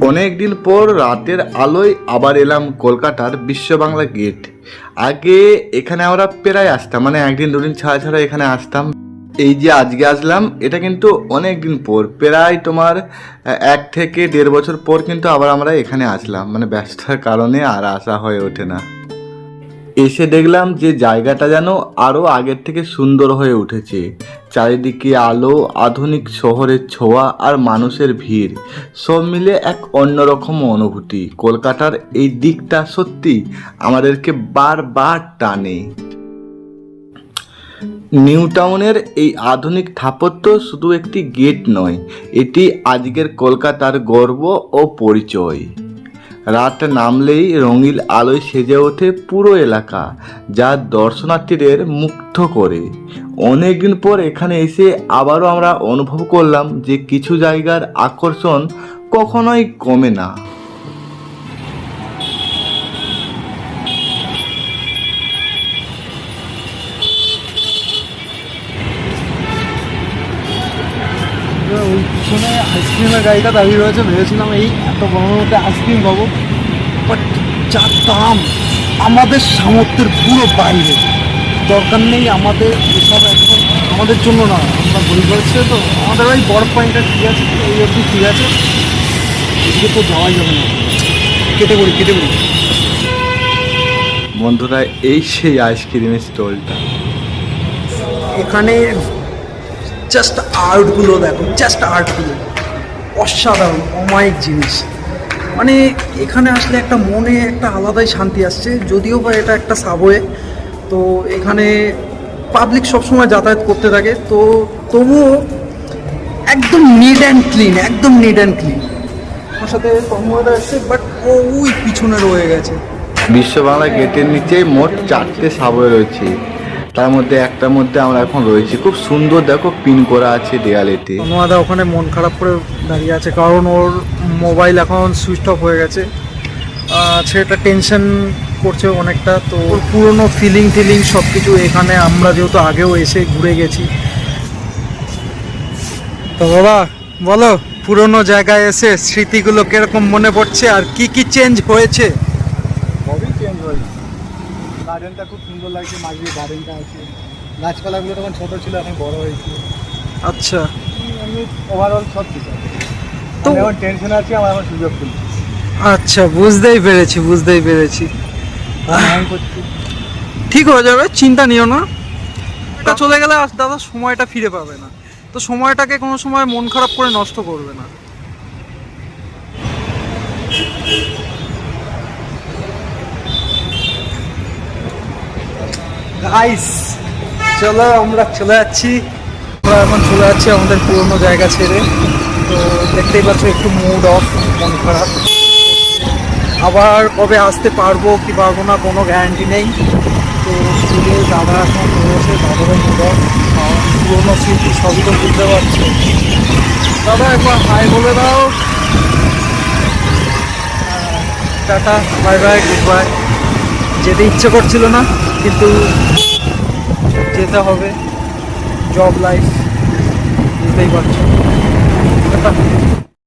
অনেকদিন পর রাতের আলোয় আবার এলাম কলকাতার বিশ্ব বাংলা গেট। আগে এখানে আমরা প্রায় আসতাম, মানে একদিন দুদিন ছাড়া ছাড়া এখানে আসতাম। এই যে আজকে আসলাম, এটা কিন্তু অনেক দিন পর, প্রায় তোমার 1 থেকে 1.5 বছর পর কিন্তু আবার আমরা এখানে আসলাম, মানে ব্যস্ততার কারণে আর আসা হয়ে ওঠে না। এসে দেখলাম যে জায়গাটা যেন আরও আগের থেকে সুন্দর হয়ে উঠেছে। চারিদিকে আলো, আধুনিক শহরের ছোঁয়া আর মানুষের ভিড়, সব মিলে এক অন্যরকম অনুভূতি। কলকাতার এই দিকটা সত্যি আমাদেরকে বারবার টানে। নিউ টাউনের এই আধুনিক স্থাপত্য শুধু একটি গেট নয়, এটি আজকের কলকাতার গর্ব ও পরিচয়। রাত নামলেই রঙিন আলোয় সেজে ওঠে পুরো এলাকা, যা দর্শনার্থীদের মুগ্ধ করে। অনেকদিন পর এখানে এসে আবারও আমরা অনুভব করলাম যে কিছু জায়গার আকর্ষণ কখনোই কমে না। ওই পিছনে আইসক্রিমের গাড়িটা দাঁড়িয়ে রয়েছে, ভেবেছিলাম এই এত গরমের মধ্যে আইসক্রিম পাবো, বাট যা দাম আমাদের সামর্থ্যের পুরো বাইরে। দরকার নেই আমাদের এসব, একদম আমাদের জন্য না, আমরা গরিব হচ্ছে তো আমাদের ওই বরফ পয়েন্টটা ঠিক আছে, এই অবধি ঠিক আছে, এদিকে তো যাওয়াই যাবে না, কেটে পড়ি। বন্ধুরা, এই সেই আইসক্রিমের স্টলটা। এখানে জাস্ট আর্টগুলো দেখো, জাস্ট আর্টগুলো অসাধারণ, অমায়িক জিনিস। মানে এখানে আসলে একটা মনে একটা আলাদাই শান্তি আসছে। যদিও বা এটা একটা সাবওয়ে, তো এখানে পাবলিক সবসময় যাতায়াত করতে থাকে, তো তবুও একদম নিট অ্যান্ড ক্লিন, একদম নিট অ্যান্ড ক্লিন। আমার সাথে কর্মদা এসছে, বাট ও ওই পিছনে রয়ে গেছে। বিশ্ব বাংলা গেটের নিচে মোট 4টে সাবওয়ে রয়েছে, তার মধ্যে একটার মধ্যে আমরা এখন রয়েছি। খুব সুন্দর, দেখো পিন করা আছে দেয়ালেতে। অনুয়াদা ওখানে মন খারাপ করে দাঁড়িয়ে আছে, কারণ ওর মোবাইল এখন সুইচ অফ হয়ে গেছে। সেটা টেনশন করছে অনেকটা। তো ওর পুরনো ফিলিং সব কিছু এখানে আমরা যেহেতু আগেও এসে ঘুরে গেছি। তো বাবা বলো, পুরনো জায়গায় এসে স্মৃতিগুলো কিরকম মনে পড়ছে আর কি কি চেঞ্জ হয়েছে? সবই চেঞ্জ হয়েছে। গার্ডেনটা খুব সুন্দর লাগছে, মাঝে গার্ডেনটা আছে, গাছপালাগুলো তখন ছোটো ছিল, এখন বড় হয়েছে। আচ্ছা, এমনি ওভারঅল সব ঠিক আছে। তো আমি এখন টেনশন আছে, আমার এখন সুযোগ খুলছে, আচ্ছা, বুঝতেই পেরেছি। হ্যাং করছি। ঠিক হয়ে যাবে, চিন্তা নিও না। এটা চলে গেলে আর দাদা সময়টা ফিরে পাবে না, তো সময়টাকে কোনো সময় মন খারাপ করে নষ্ট করবে না। গাইস চলো, আমরা চলে যাচ্ছি আমাদের পুরনো জায়গা ছেড়ে। তো দেখতেই পাচ্ছ একটু মুড অফ, মন খারাপ। আবার কবে আসতে পারবো কি পারবো না কোনো গ্যারান্টি নেই। তো স্কুলে দাদা এখন রয়েছে, দাদারও মুড অফ, পুরোনো স্মৃতি সবই তো বুঝতে পারছো। দাদা একবার হাই বলে দাও। Tata, bye bye, good bye. যেতে ইচ্ছে করছিল না, কিন্তু যেতে হবে, জব লাইফ, বুঝতেই পারছো।